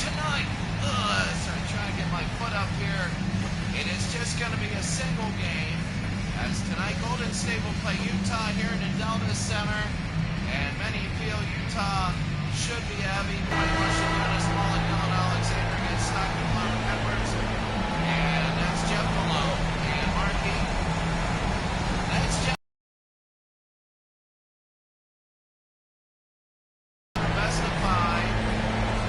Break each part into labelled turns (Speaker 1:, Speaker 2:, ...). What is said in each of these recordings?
Speaker 1: tonight, as I try to get my foot up here, it is just going to be a single game. As tonight, Golden State will play Utah here in the Delta Center. And many feel Utah should be having Barcelona, Smollett, Dylan Alexander against Stockton, Plum, Edwards. And that's Jeff Malone and Markey. That's Jeff. Best of 5.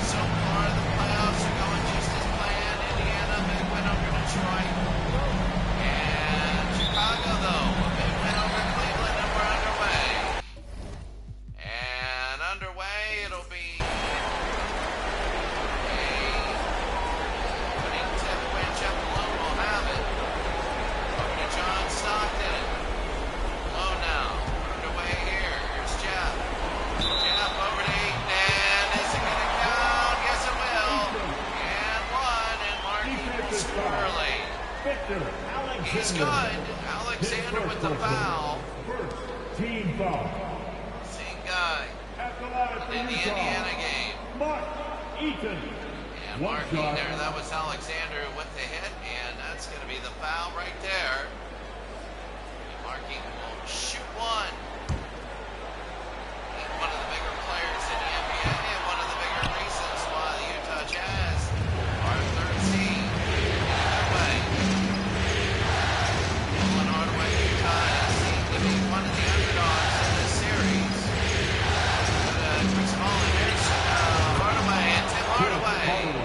Speaker 1: So far, the playoffs are going just as planned. Indiana, big win over Detroit. And Chicago, though, a big win over Cleveland, and we're underway. And underway, it'll be a winning 10th win. Jeff Malone will have it. Over to John Stockton. Malone now. Underway here. Here's Jeff. Jeff over to Eaton. And is it going to count? Yes, it will. And 1. And Markey will score early. He's good. Alexander with the foul.
Speaker 2: Team foul.
Speaker 1: Same guy in the Indiana game.
Speaker 2: Mark Eaton.
Speaker 1: And Markey there, that was Alexander with the hit, and that's going to be the foul right there. And Markey will shoot one. And one of the bigger players in the NBA, and one of the bigger reasons why the Utah Jazz are third seed. Either way, Nolan Hardaway, Utah has seemed to be one of the underdogs in this series. Chris Mullen, here's Hardaway, and Tim Hardaway.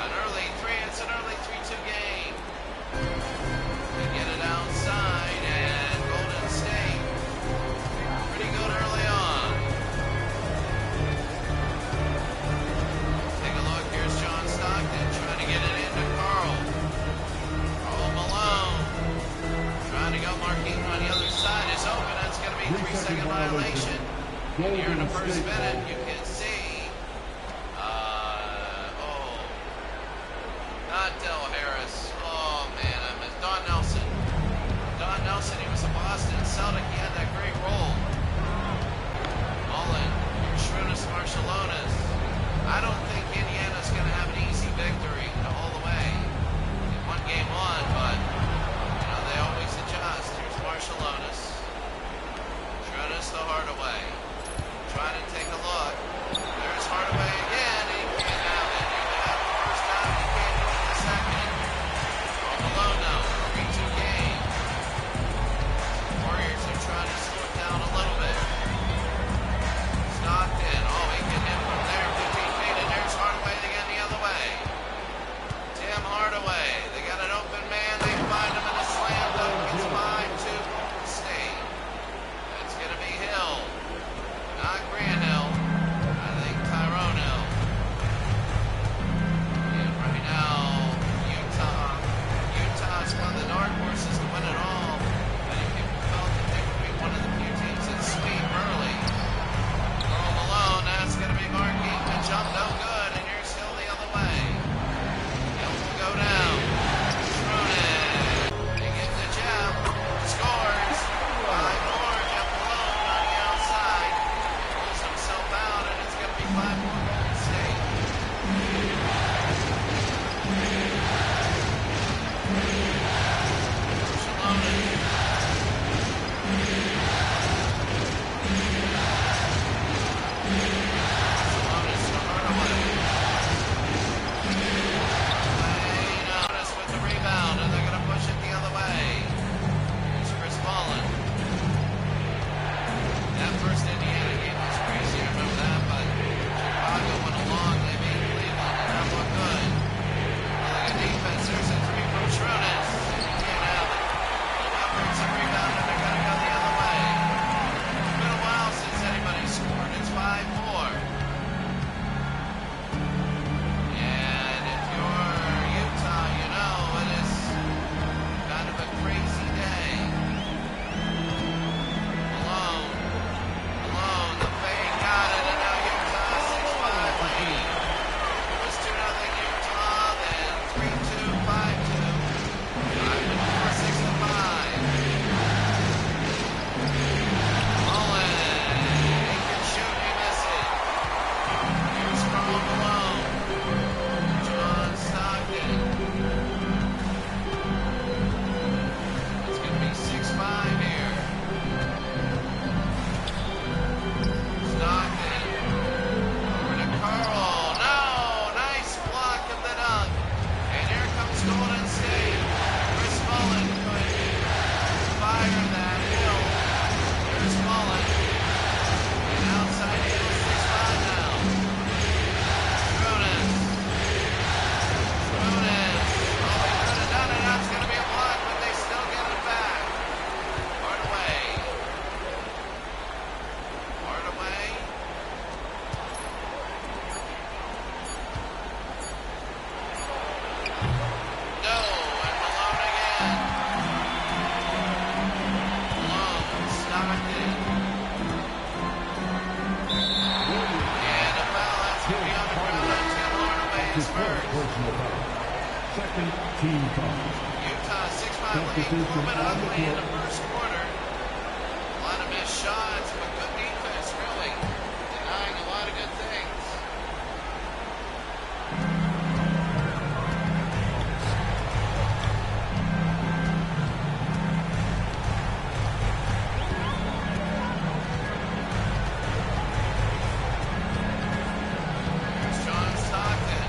Speaker 1: An early 3, it's an early 3-2 game. They get it outside, and Golden State pretty good early on. Take a look, here's John Stockton trying to get it into Carl. Carl Malone trying to go. Markey on the other side is open. That's going to be a 3-second violation. And here in the first minute, you can see, not Del Harris. Oh, man, I miss Don Nelson. Don Nelson, he was a Boston Celtic. He had that great role. Mullen, Schroeder, Barcelona's. I don't think Indiana's going to have an easy victory all the way. They won game 1, but, they always adjust. Here's Barcelona's. Schroeder's the Hardaway. Trying to take a look.
Speaker 2: Personal foul. Second team foul.
Speaker 1: Utah 6-5 lead, a little bit ugly in the first quarter. A lot of missed shots, but good defense, really. Denying a lot of good things. Here's John Stockton.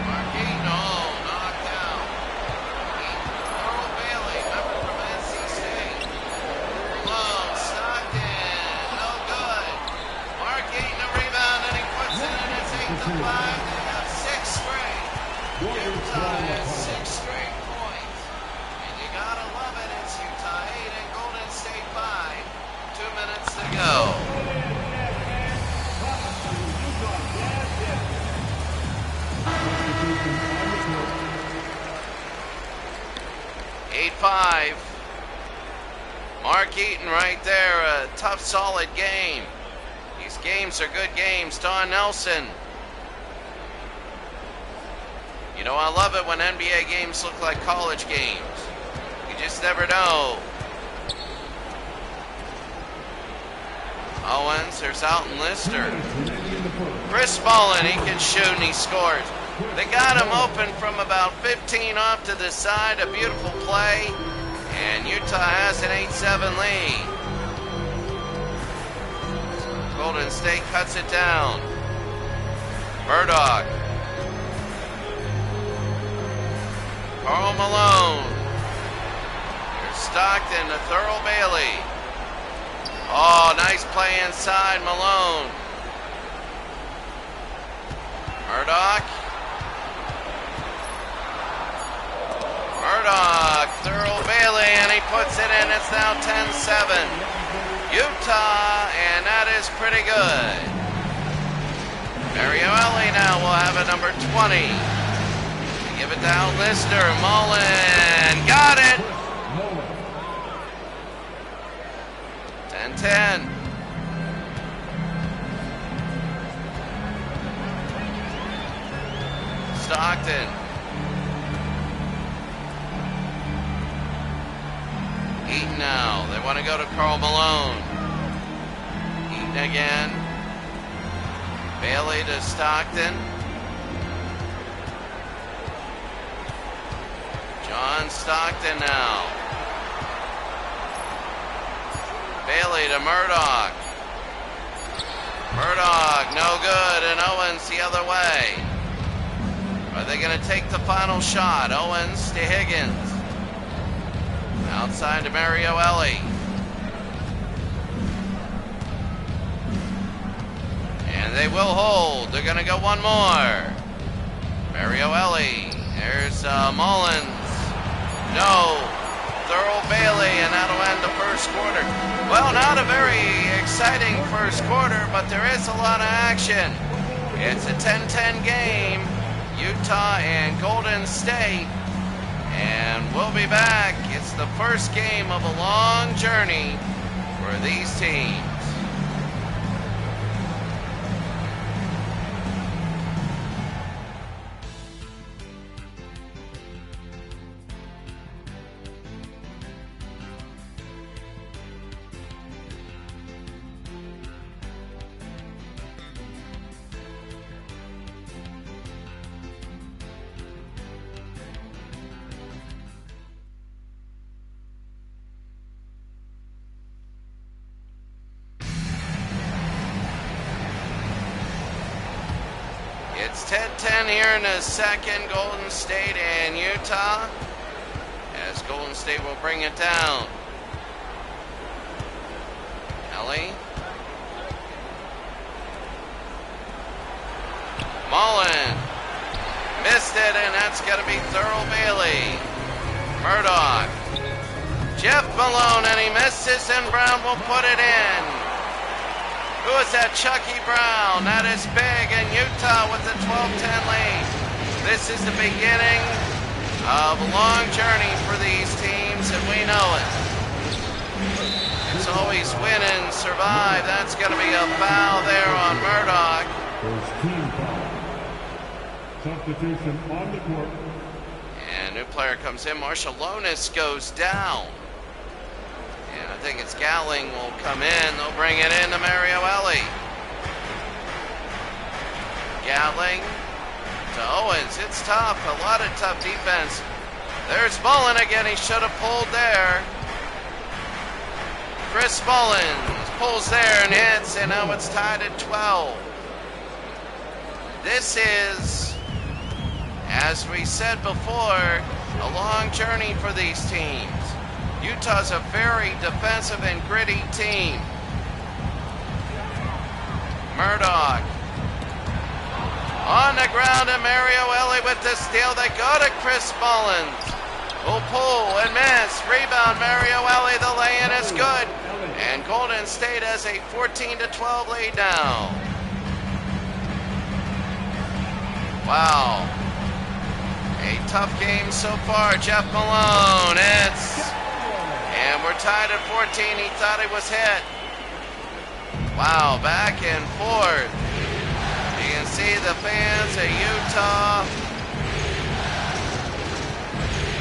Speaker 1: Marquino knocked out. Earl Bailey, member from NC State. Low, Stockton, no good. Mark Eaton a rebound and he puts it in. It's 8-5. They have 6 straight. Utah has 6 straight points. And you gotta love it. It's Utah 8 and Golden State 5. 2 minutes to go. 8-5. Mark Eaton right there. A tough, solid game. These games are good games. Don Nelson. You know, I love it when NBA games look like college games. You just never know. Owens, there's Alton Lister. Chris Mullen, he can shoot and he scores. They got him open from about 15 off to the side. A beautiful play. And Utah has an 8-7 lead. Golden State cuts it down. Murdoch. Karl Malone. Here's Stockton to Thurl Bailey. Oh, nice play inside Malone. Murdoch. Murdoch, Thurl Bailey, and he puts it in. It's now 10-7. Utah, and that is pretty good. Mario Ellie now will have it number 20. Give it down Lister. Mullen got it. 10-10. Stockton. Eaton now. They want to go to Karl Malone. Eaton again. Bailey to Stockton. John Stockton now. Bailey to Murdoch. Murdoch, no good, and Owens the other way. Are they going to take the final shot? Owens to Higgins. Outside to Mario Ellie. And they will hold. They're going to go one more. Mario Ellie. There's Mullins. No. Thurl Bailey, and that'll end the first quarter. Well, not a very exciting first quarter, but there is a lot of action. It's a 10-10 game. Utah and Golden State. And we'll be back. It's the first game of a long journey for these teams. It's 10-10 here in the second, Golden State and Utah, as Golden State will bring it down. Ellie. Mullen. Missed it, and that's going to be Thurl Bailey. Murdoch. Jeff Malone, and he misses, and Brown will put it in. Who is that? Chucky Brown. That is big, and Utah with a 12-10 lead. This is the beginning of a long journey for these teams, and we know it. It's always win and survive. That's going to be a foul there on Murdoch.
Speaker 2: Substitution on the court.
Speaker 1: And new player comes in. Marshallonis goes down. And I think it's Gowling will come in. They'll bring it in to Mario Ellie. Gowling to Owens. It's tough. A lot of tough defense. There's Mullen again. He should have pulled there. Chris Mullins pulls there and hits, and now it's tied at 12. This is, as we said before, a long journey for these teams. Utah's a very defensive and gritty team. Murdoch on the ground, and Mario Ellie with the steal. They go to Chris Mullins. Will pull and miss. Rebound, Mario Ellie. The lay-in is good. And Golden State has a 14-12 lead now. Wow. A tough game so far. Jeff Malone. And we're tied at 14. He thought he was hit. Wow, back and forth. You can see the fans of Utah.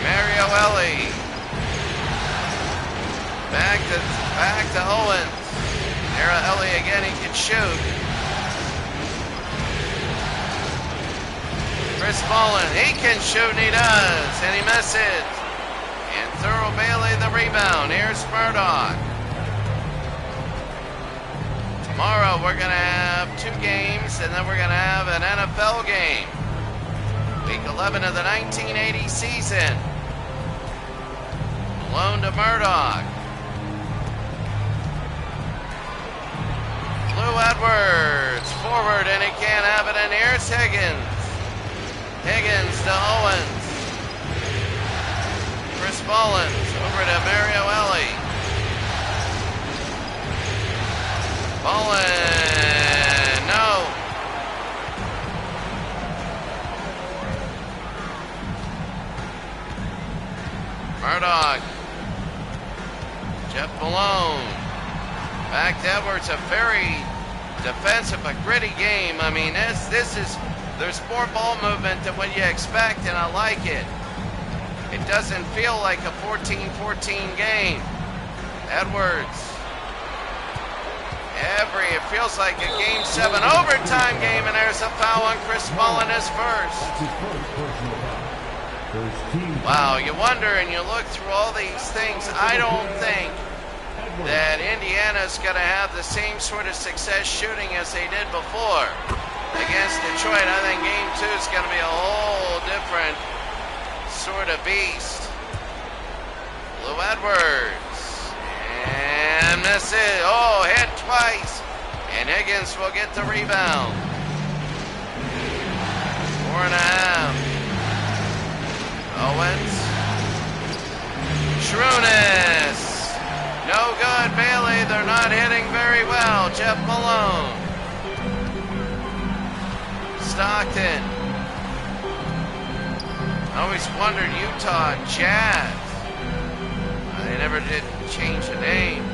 Speaker 1: Mario Ellie. Back to Owens. There Ellie again, he can shoot. Chris Mullin, he can shoot and he does. And he misses. And Thurl Bailey the rebound. Here's Murdoch. Tomorrow we're going to have 2 games and then we're going to have an NFL game. Week 11 of the 1980 season. Malone to Murdoch. Lou Edwards forward and he can't have it, and here's Higgins. Higgins to Owens. Chris Mullins over to Mario Ellie. Mullin, no. Murdoch. Jeff Malone. Back to Edwards, a very defensive but gritty game. I mean, this is, there's more ball movement than what you expect, and I like it. It doesn't feel like a 14-14 game. Edwards. It feels like a Game 7 overtime game, and there's a foul on Chris Mullin, his first. Wow, you wonder and you look through all these things. I don't think that Indiana's going to have the same sort of success shooting as they did before against Detroit. I think Game 2 is going to be a whole different sort of beast. Lou Edwards. And this is, oh, hit twice. And Higgins will get the rebound. 4.5. Owens. Shrunis. No good, Bailey. They're not hitting very well. Jeff Malone. Stockton. I always wondered Utah Jazz. They never did change the name.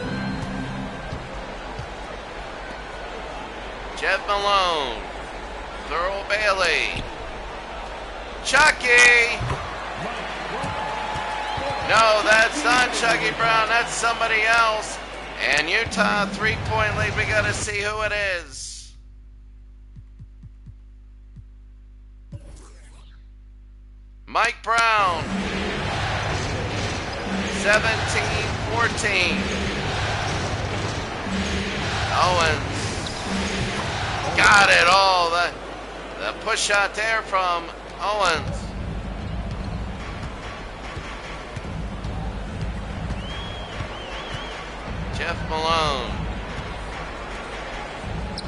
Speaker 1: Jeff Malone. Thurl Bailey. Chucky. No, that's not Chucky Brown. That's somebody else. And Utah 3-point lead. We got to see who it is. Mike Brown. 17-14. Owens. Got it all. The push shot there from Owens. Jeff Malone.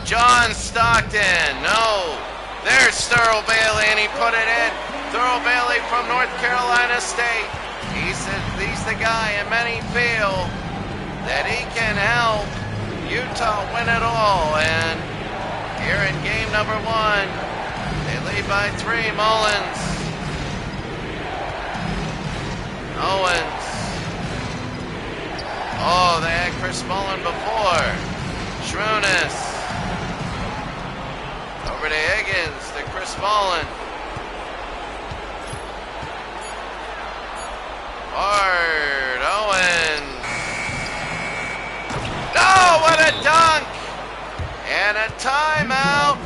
Speaker 1: John Stockton. No. There's Thurl Bailey, and he put it in. Thurl Bailey from North Carolina State. He's the guy, and many feel that he can help Utah win it all. And here in game number 1, they lead by 3. Mullins. Owens. Oh, they had Chris Mullin before. Shrunis. Over to Higgins, to Chris Mullin. Hard. Owens. Oh, what a dunk! And a timeout.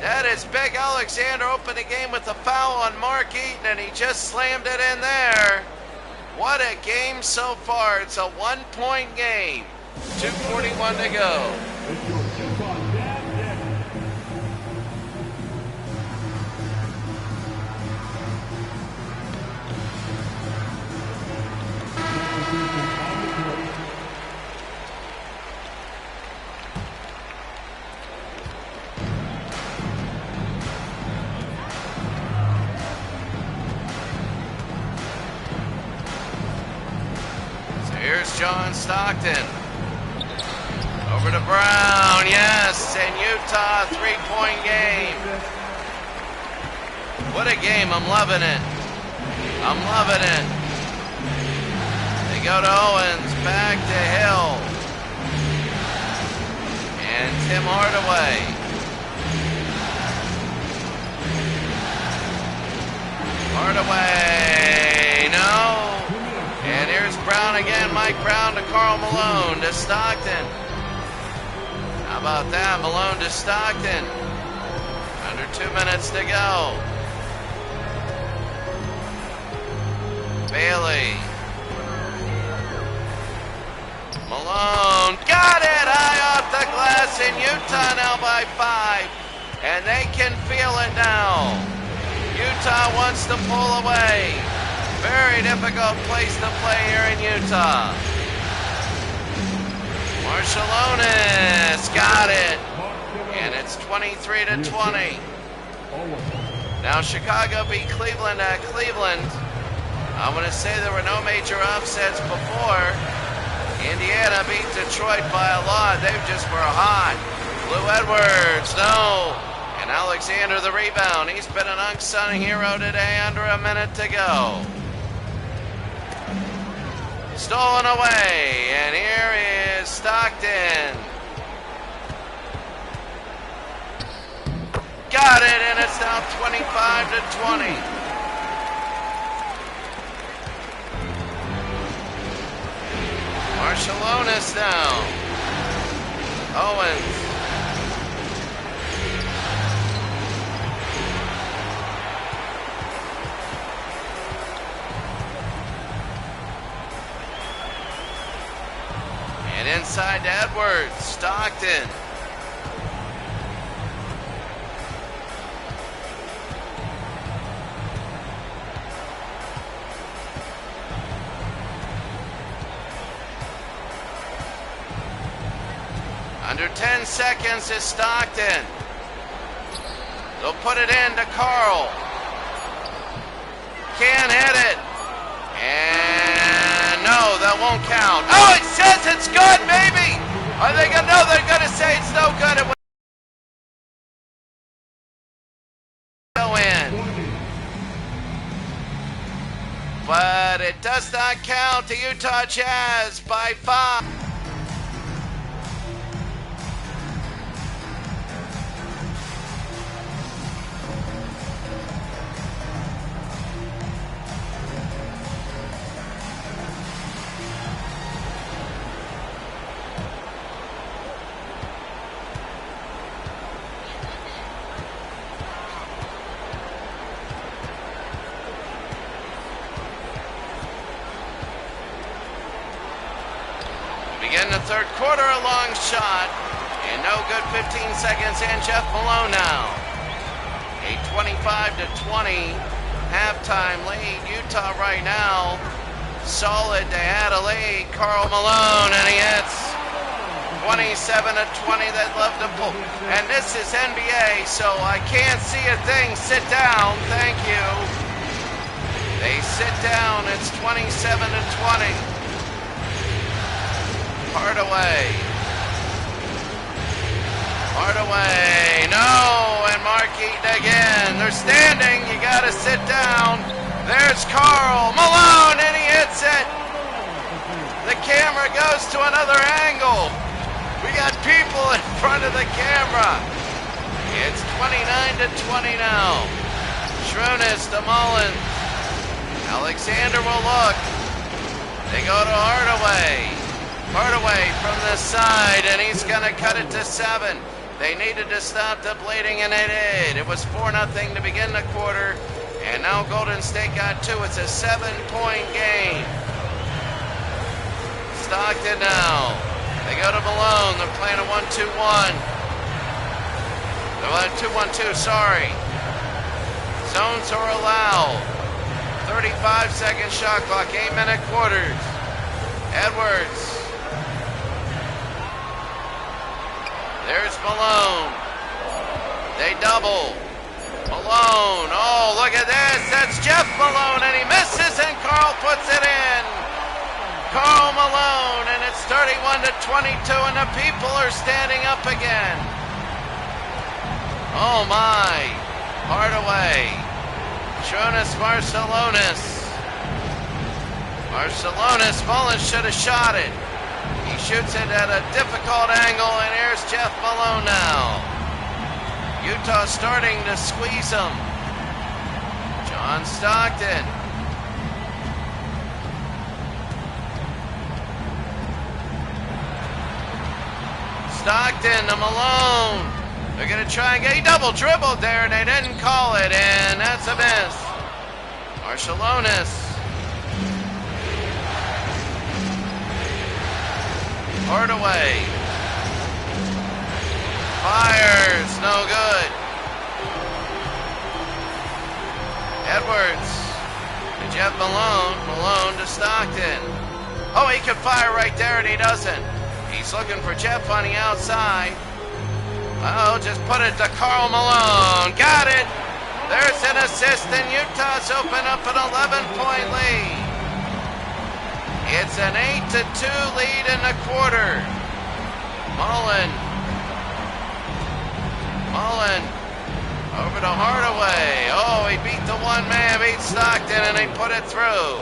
Speaker 1: That is Big Alexander opened the game with a foul on Mark Eaton, and he just slammed it in there. What a game so far. It's a 1-point game. 2:41 to go. Here's John Stockton. Over to Brown, yes, and Utah, 3-point game. What a game, I'm loving it. I'm loving it. They go to Owens, back to Hill. And Tim Hardaway. Hardaway, no. And here's Brown again, Mike Brown to Karl Malone to Stockton. How about that, Malone to Stockton. Under 2 minutes to go. Bailey. Malone, got it, high off the glass, and Utah now by 5. And they can feel it now. Utah wants to pull away. Very difficult place to play here in Utah. Marshallonis got it. And it's 23 to 20. Now Chicago beat Cleveland at Cleveland. I want to say there were no major upsets before. Indiana beat Detroit by a lot. They just were hot. Lou Edwards, no. And Alexander the rebound. He's been an unsung hero today, under a minute to go. Stolen away, and here is Stockton. Got it, and it's now 25 to 20. Marshallonis now. Owens. And inside to Edwards, Stockton. Under 10 seconds is Stockton. They'll put it in to Karl. Can't hit it. And no, that won't count. Oh, it says it's good, baby. Are they gonna? No, they're gonna say it's no good. It will go in, but it does not count to Utah Jazz by 5. Begin the third quarter, a long shot, and no good. 15 seconds in. Jeff Malone now. A 25 to 20 halftime lead. Utah right now solid. They had a lead. Karl Malone, and he hits 27 to 20. They'd love to pull. And this is NBA, so I can't see a thing. Sit down. Thank you. They sit down. It's 27 to 20. Hardaway, no, and Mark Eaton again. They're standing, you gotta sit down. There's Karl Malone, and he hits it. The camera goes to another angle. We got people in front of the camera. It's 29 to 20 now. Schronis to Mullins. Alexander will look. They go to Hardaway. Hardaway from the side, and he's going to cut it to 7. They needed to stop the bleeding, and they did. It was 4-0 to begin the quarter, and now Golden State got 2. It's a 7-point game. Stockton now. They go to Malone. They're playing a 1-2-1. They're 2-1-2, sorry. Zones are allowed. 35-second shot clock, 8-minute quarters. Edwards. There's Malone. They double. Malone. Oh, look at this. That's Jeff Malone, and he misses, and Karl puts it in. Karl Malone, and it's 31-22, and the people are standing up again. Oh, my. Hardaway. Jonas Marcelonis. Mullins should have shot it. He shoots it at a difficult angle, and here's Jeff Malone now. Utah starting to squeeze him. John Stockton. Stockton to Malone. They're going to try and get, he double dribbled there, and they didn't call it, and that's a miss. Marcelonis. Hardaway. Fires, no good. Edwards. And Jeff Malone. Malone to Stockton. Oh, he could fire right there, and he doesn't. He's looking for Jeff on the outside. Oh, just put it to Karl Malone. Got it. There's an assist, and Utah's open up an 11-point lead. It's an 8-2 lead in the quarter. Mullen over to Hardaway. Oh, he beat the one man, beat Stockton, and they put it through.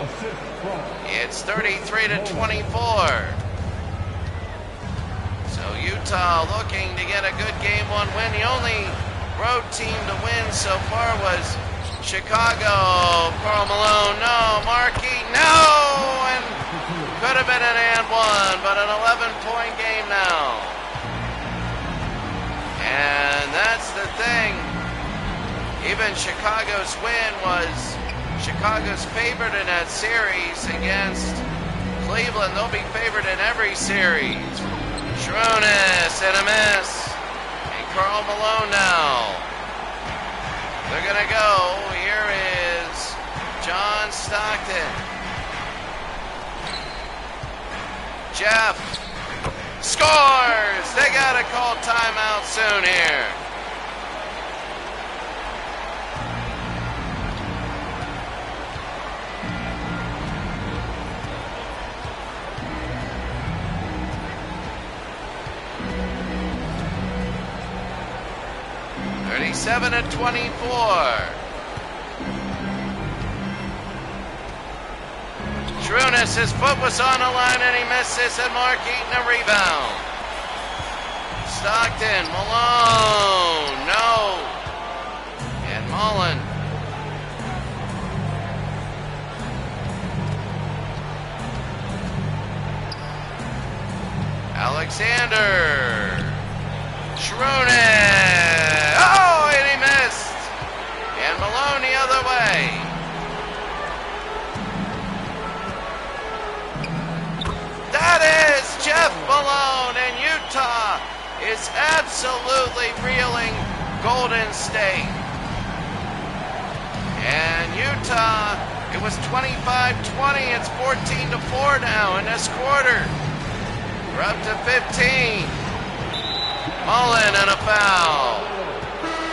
Speaker 1: It's 33-24. So Utah looking to get a good game 1 win. The only road team to win so far was Chicago. Karl Malone, no. Markey, no. And could have been an and 1, but an 11-point game now. And that's the thing. Even Chicago's win was Chicago's favored in that series against Cleveland. They'll be favored in every series. Schronis and a miss. And Karl Malone now. They're going to go. Here is John Stockton. Jeff scores! They got to call timeout soon here. Seven at 24. Schronis, his foot was on the line and he misses, and Mark Eaton a rebound. Stockton, Malone, no. And Mullen. Alexander. Schronis. Oh, and he missed. And Malone the other way. That is Jeff Malone, and Utah is absolutely reeling Golden State. And Utah, it was 25-20. It's 14-4 now in this quarter. We're up to 15. Mullen and a foul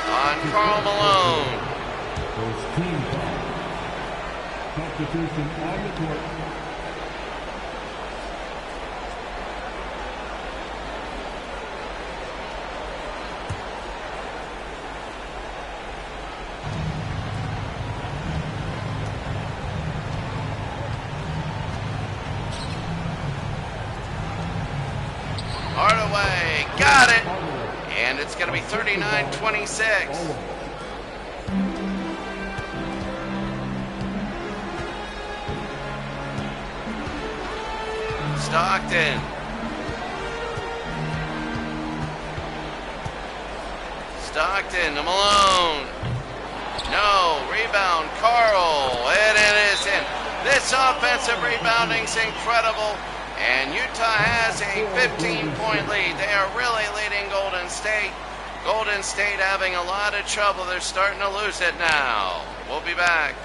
Speaker 1: on Karl Malone.
Speaker 2: First team foul. Substitution on the court.
Speaker 1: Hardaway got it, and it's going to be 39-26. Stockton. Stockton to Malone. No, rebound, Carl, and it is in. This offensive rebounding's incredible, and Utah has a 15-point lead. They are really leading Golden State. Golden State having a lot of trouble. They're starting to lose it now. We'll be back.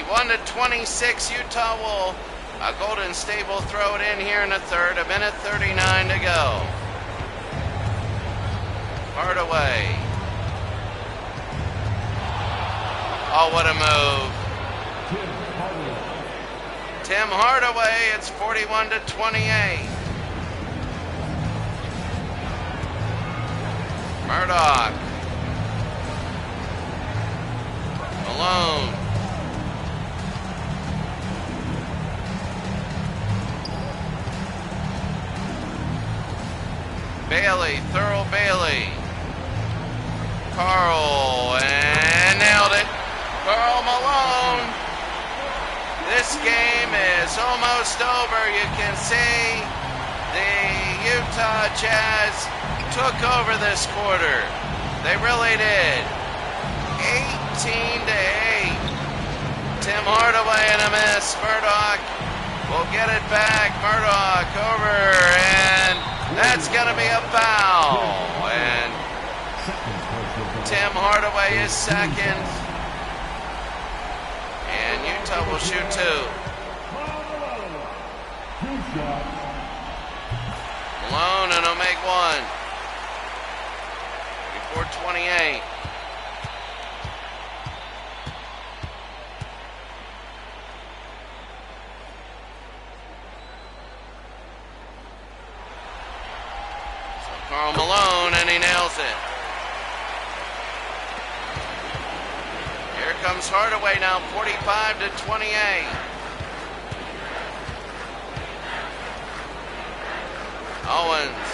Speaker 1: One to 26, Utah will, Golden State will throw it in here in the third, 1:39 to go. Hardaway. Oh, what a move. Tim Hardaway, it's 41 to 28. Murdoch. Malone. Bailey, Thurl Bailey. Carl, and nailed it. Karl Malone. This game is almost over. You can see the Utah Jazz took over this quarter. They really did. 18 to 8. Tim Hardaway and a miss. Murdoch will get it back. Murdoch over, and that's going to be a foul. And Tim Hardaway is second. And Utah will shoot two. Malone, and he'll make one. Before 28. Karl Malone, and he nails it. Here comes Hardaway now, 45 to 28. Owens.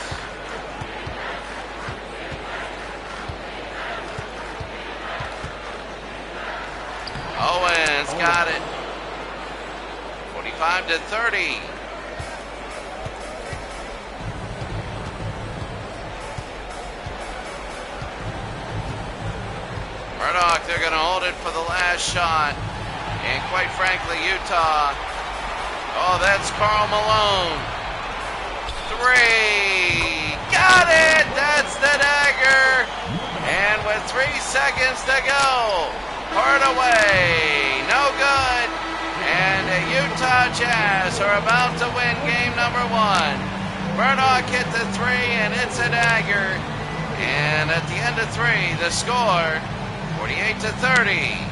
Speaker 1: Owens got it. 45 to 30. Murdoch, they're going to hold it for the last shot. And quite frankly, Utah. Oh, that's Karl Malone. Three. Got it! That's the dagger. And with 3 seconds to go, Hardaway, no good. And the Utah Jazz are about to win game number 1. Murdoch hit the 3, and it's a dagger. And at the end of 3, the score, 48 to 30.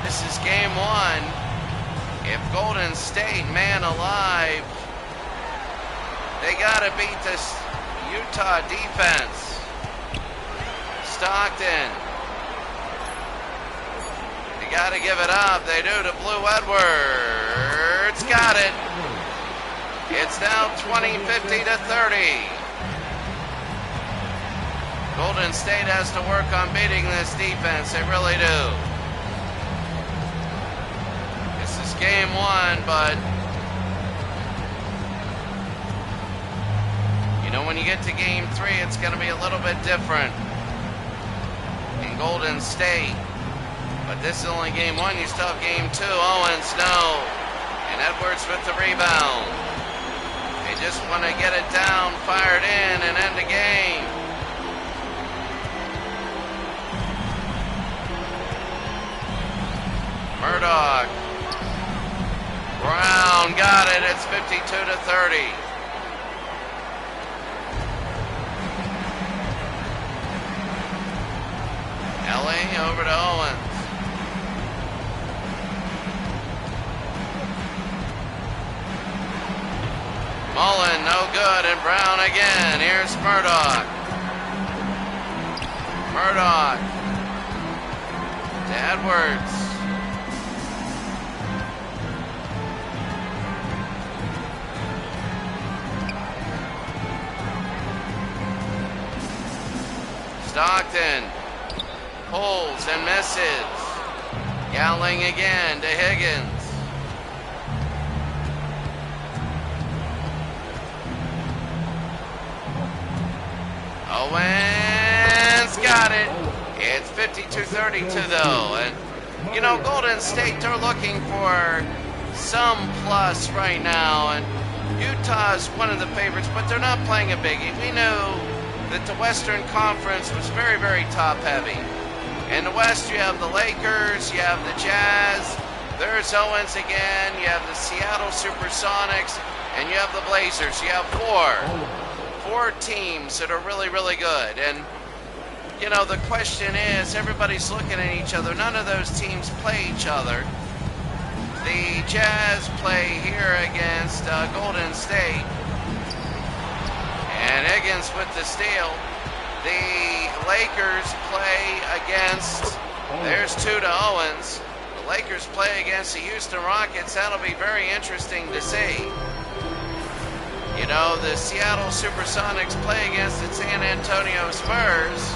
Speaker 1: This is game 1. If Golden State, man alive, they got to beat this Utah defense. Stockton. They got to give it up. They do to Blue Edwards. Got it. It's now 50 to 30. Golden State has to work on beating this defense. They really do. Game 1, but you know, when you get to game 3, it's going to be a little bit different in Golden State. But this is only game 1. You still have game 2. Owens, no. And Edwards with the rebound. They just want to get it down, fired in, and end the game. Murdoch. Brown got it. It's 52-30. Ellie over to Owens. Mullen, no good, and Brown again. Here's Murdoch. Murdoch to Edwards. Stockton pulls and misses. Gowling again to Higgins. Owens got it. It's 52-32 though. And you know, Golden State, they're looking for some plus right now. And Utah's one of the favorites, but they're not playing a biggie. We knew that the Western Conference was very, very top-heavy. In the West, you have the Lakers, you have the Jazz, there's Owens again, you have the Seattle Supersonics, and you have the Blazers. You have four teams that are really, really good. And, you know, the question is, everybody's looking at each other. None of those teams play each other. The Jazz play here against Golden State. And Higgins with the steal. The Lakers play against, there's two to Owens. The Lakers play against the Houston Rockets. That'll be very interesting to see. You know, the Seattle Supersonics play against the San Antonio Spurs.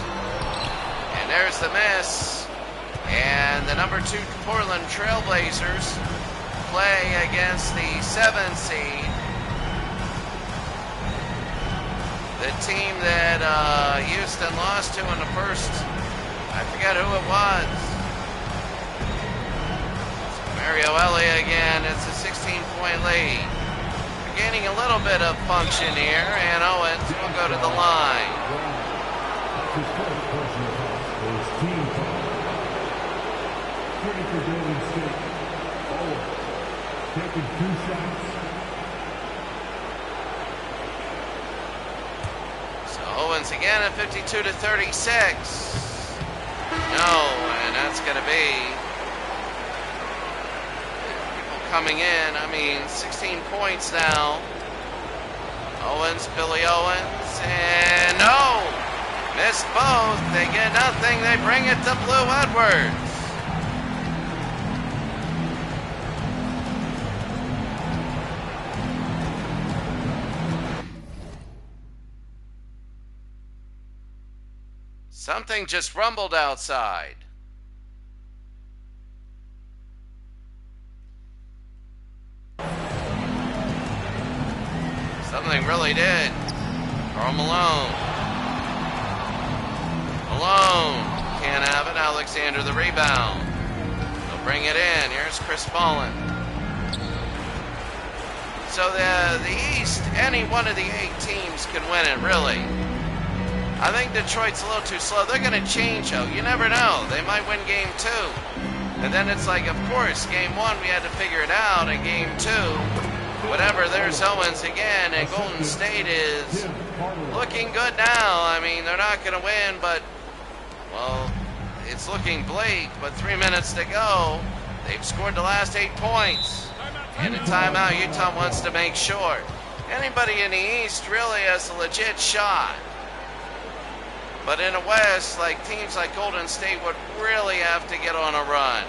Speaker 1: And there's the miss. And the number 2 Portland Trailblazers play against the 7th seed. The team that Houston lost to in the first, I forget who it was. Mario Ellie again, it's a 16-point lead. We're gaining a little bit of function here, and Owens will go to the line.
Speaker 2: His first personal foul for his team foul. 30 for Golden State. Owens taking 2 shots.
Speaker 1: Owens again at 52-36. No, and that's going to be people coming in. I mean, 16 points now. Owens, Billy Owens, and no! Missed both. They get nothing. They bring it to Blue Edwards. Something just rumbled outside. Something really did. Karl Malone. Malone can't have it. Alexander the rebound. They'll bring it in. Here's Chris Mullen. So the East, any one of the 8 teams can win it, really. I think Detroit's a little too slow. They're going to change, though. You never know. They might win game 2. And then it's like, of course, game 1, we had to figure it out. And game 2, whatever, there's Owens again. And Golden State is looking good now. I mean, they're not going to win, but, well, it's looking bleak. But 3 minutes to go. They've scored the last 8 points. And a timeout, Utah wants to make sure. Anybody in the East really has a legit shot. But in the West, like teams like Golden State would really have to get on a run.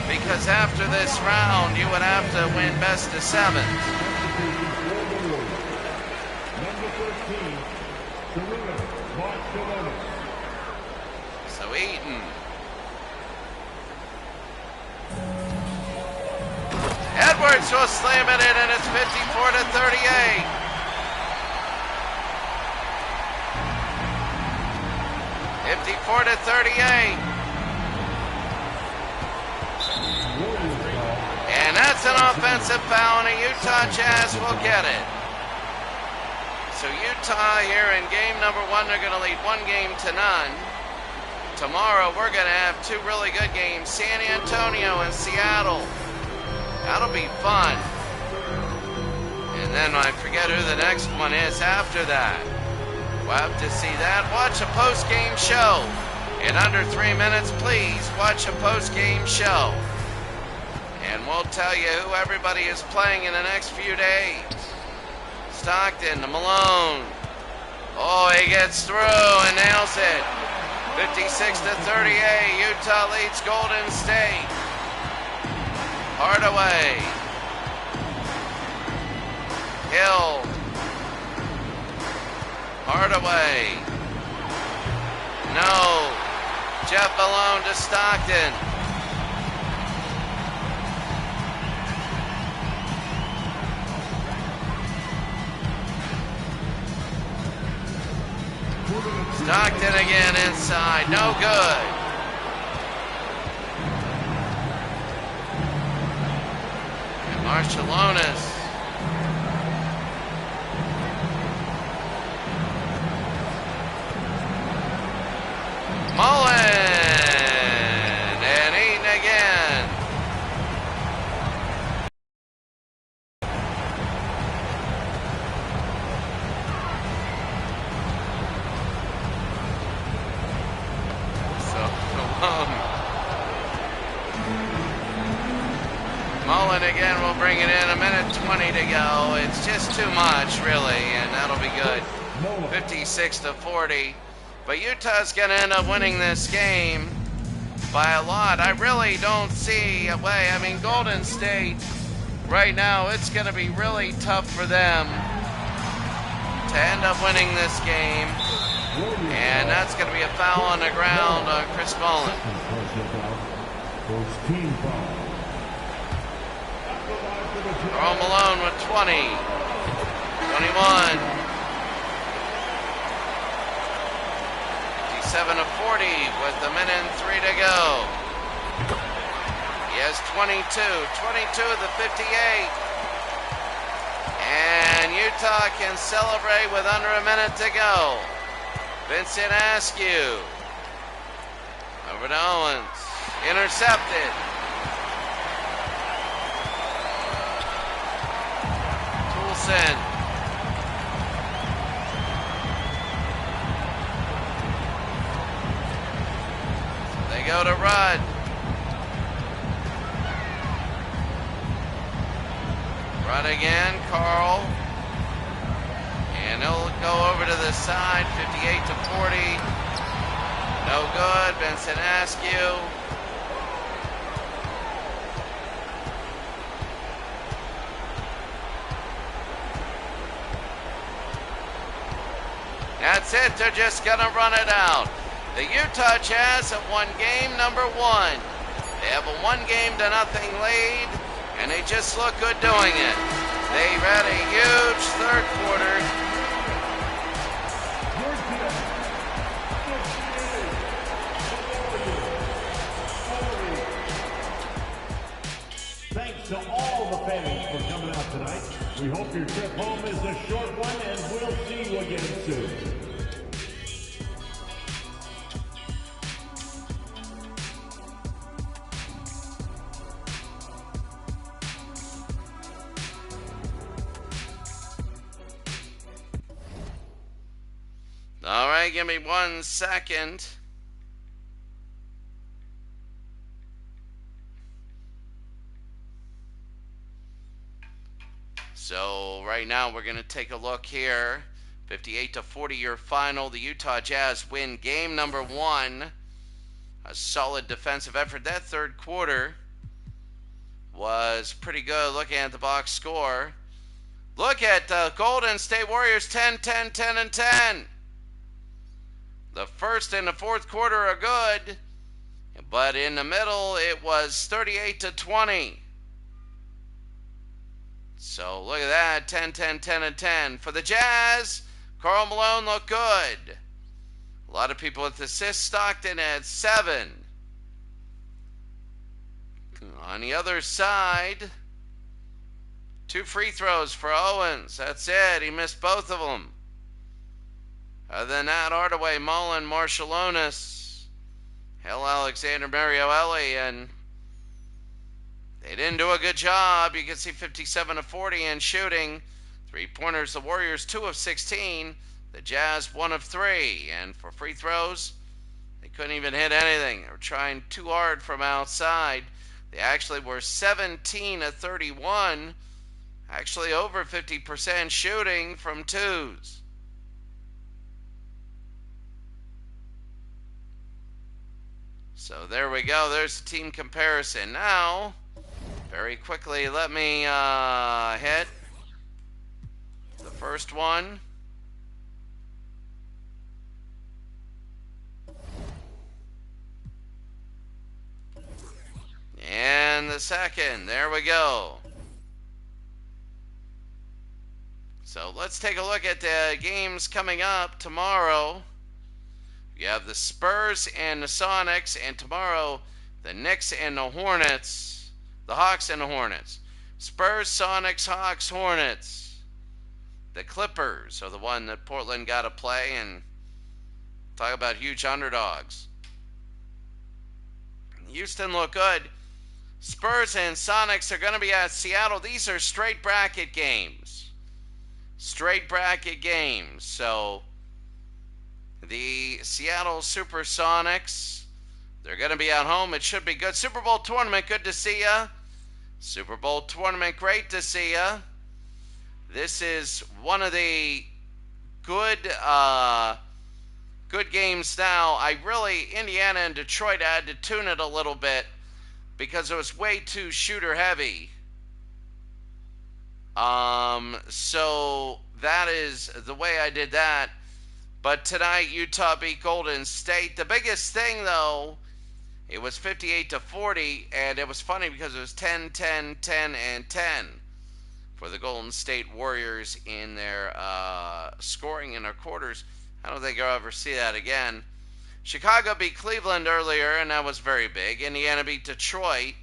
Speaker 1: Because after this round, you would have to win best of 7. So Eaton. Edwards will slam it in, and it's 54-38. 54-38. an offensive foul, and a Utah Jazz will get it. So Utah here in game number 1, they're going to lead 1-0. Tomorrow we're going to have 2 really good games, San Antonio and Seattle. That'll be fun. And then I forget who the next one is after that. We'll have to see that. Watch a post-game show. In under 3 minutes, please watch a post-game show. And we'll tell you who everybody is playing in the next few days. Stockton to Malone. Oh, he gets through and nails it. 56-38. Utah leads Golden State. Hardaway. Hill. Hardaway. No. Jeff Malone to Stockton. Stockton again inside. No good. And Marciulionis. Mullen, and Eaton again. So, Mullen again will bring it in. 1:20 to go. It's just too much, really, and that'll be good. 56-40. But Utah's going to end up winning this game by a lot. I really don't see a way. I mean, Golden State, right now, it's going to be really tough for them to end up winning this game. And that's going to be a foul on the ground on Chris Mullen. Karl Malone with 20. 21. 7-40 with 1:03 to go. He has 22 of the 58. And Utah can celebrate with under a minute to go. Vincent Askew. Over to Owens. Intercepted. Toulson. Go to Rudd. Rudd again, Karl. And he'll go over to the side, 58-40. No good, Vincent Askew. That's it, they're just gonna run it out. The Utah Jazz have won game number 1. They have a 1-0 lead, and they just look good doing it. They had a huge third quarter.
Speaker 2: Thanks to all the fans for coming out tonight. We hope your trip home is a short one, and we'll see you again soon.
Speaker 1: All right, give me 1 second. So right now we're going to take a look here. 58-40 your final. The Utah Jazz win game number 1. A solid defensive effort. That third quarter was pretty good. Looking at the box score. Look at the Golden State Warriors 10-10-10-10. The first and the fourth quarter are good, but in the middle it was 38-20. So look at that, 10-10-10-10. For the Jazz, Karl Malone looked good. A lot of people with assists. Stockton at 7. On the other side, 2 free throws for Owens. That's it. He missed both of them. Other than that, Hardaway, Mullen, Marshallonis, Hill, Alexander, Mario Ellie, and they didn't do a good job. You can see 57 of 40 in shooting. 3-pointers, the Warriors 2 of 16. The Jazz 1 of 3. And for free throws, they couldn't even hit anything. They were trying too hard from outside. They actually were 17 of 31. Actually over 50% shooting from twos. So there we go. There's the team comparison. Now, very quickly, let me hit the first one. And the second. There we go. So let's take a look at the games coming up tomorrow. You have the Spurs and the Sonics, and tomorrow the Knicks and the Hornets. The Hawks and the Hornets. Spurs, Sonics, Hawks, Hornets. The Clippers are the one that Portland got to play, and talk about huge underdogs. Houston look good. Spurs and Sonics are going to be at Seattle. These are straight bracket games. Straight bracket games. So the Seattle Supersonics, they're going to be at home. It should be good. Super Bowl tournament, good to see ya. Super Bowl tournament, great to see ya. This is one of the good games now. Indiana and Detroit, I had to tune it a little bit because it was way too shooter heavy. So that is the way I did that. But tonight, Utah beat Golden State. The biggest thing, though, it was 58 to 40, and it was funny because it was 10, 10, 10, and 10 for the Golden State Warriors in their scoring in their quarters. I don't think I'll ever see that again. Chicago beat Cleveland earlier, and that was very big. Indiana beat Detroit.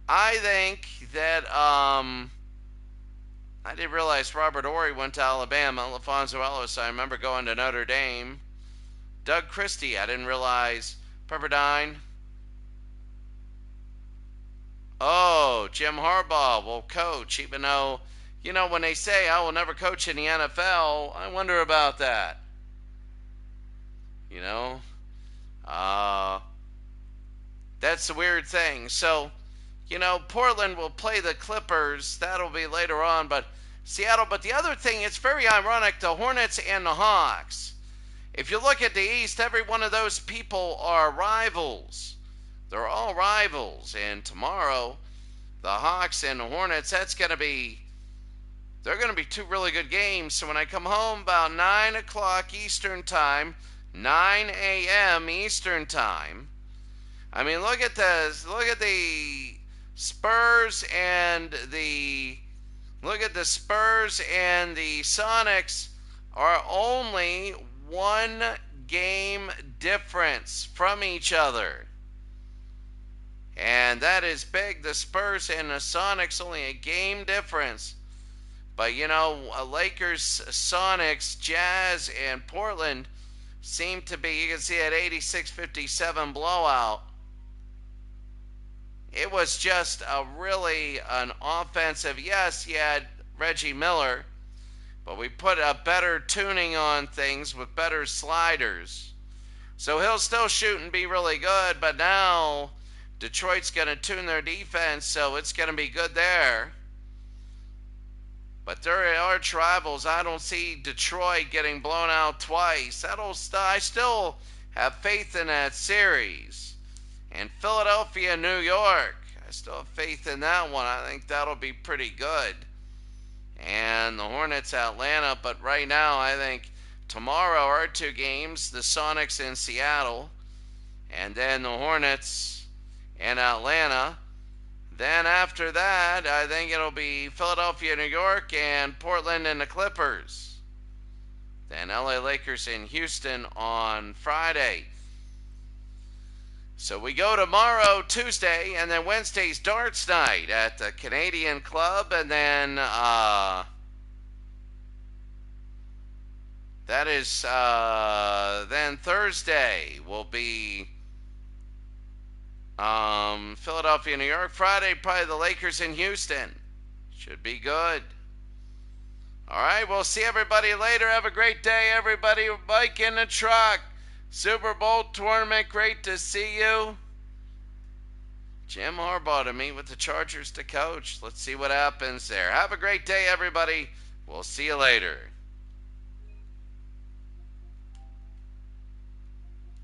Speaker 1: I think that I didn't realize Robert Horry went to Alabama. LaFonso Ellis, I remember going to Notre Dame. Doug Christie, I didn't realize. Pepperdine. Oh, Jim Harbaugh will coach, even though, when they say I will never coach in the NFL, I wonder about that. That's the weird thing. So, Portland will play the Clippers. That'll be later on, but Seattle. But the other thing, it's very ironic, the Hornets and the Hawks. If you look at the East, every one of those people are rivals. They're all rivals. And tomorrow, the Hawks and the Hornets, they're going to be 2 really good games. So when I come home about 9 o'clock Eastern Time, 9 a.m. Eastern Time, I mean, look at the Spurs and the Sonics are only 1 game difference from each other. And that is big. The Spurs and the Sonics only a game difference. But Lakers, Sonics, Jazz, and Portland seem to be, you can see that 86-57 blowout. It was just an offensive. Yes, you had Reggie Miller, but we put a better tuning on things with better sliders. So he'll still shoot and be really good, but now Detroit's going to tune their defense, so it's going to be good there. But there are rivals. I don't see Detroit getting blown out twice. I still have faith in that series. And Philadelphia, New York, I still have faith in that one. I think that'll be pretty good. And the Hornets, Atlanta. But right now, I think tomorrow are 2 games, the Sonics in Seattle, and then the Hornets and Atlanta. Then after that, I think it'll be Philadelphia, New York, and Portland and the Clippers. Then LA Lakers in Houston on Friday. So we go tomorrow, Tuesday, and then Wednesday's darts night at the Canadian Club, and then that is then Thursday will be Philadelphia, New York. Friday, probably the Lakers in Houston. Should be good. All right, we'll see everybody later. Have a great day, everybody. Mike in the truck. Super Bowl tournament, great to see you. Jim Harbaugh to meet with the Chargers to coach. Let's see what happens there. Have a great day, everybody. We'll see you later.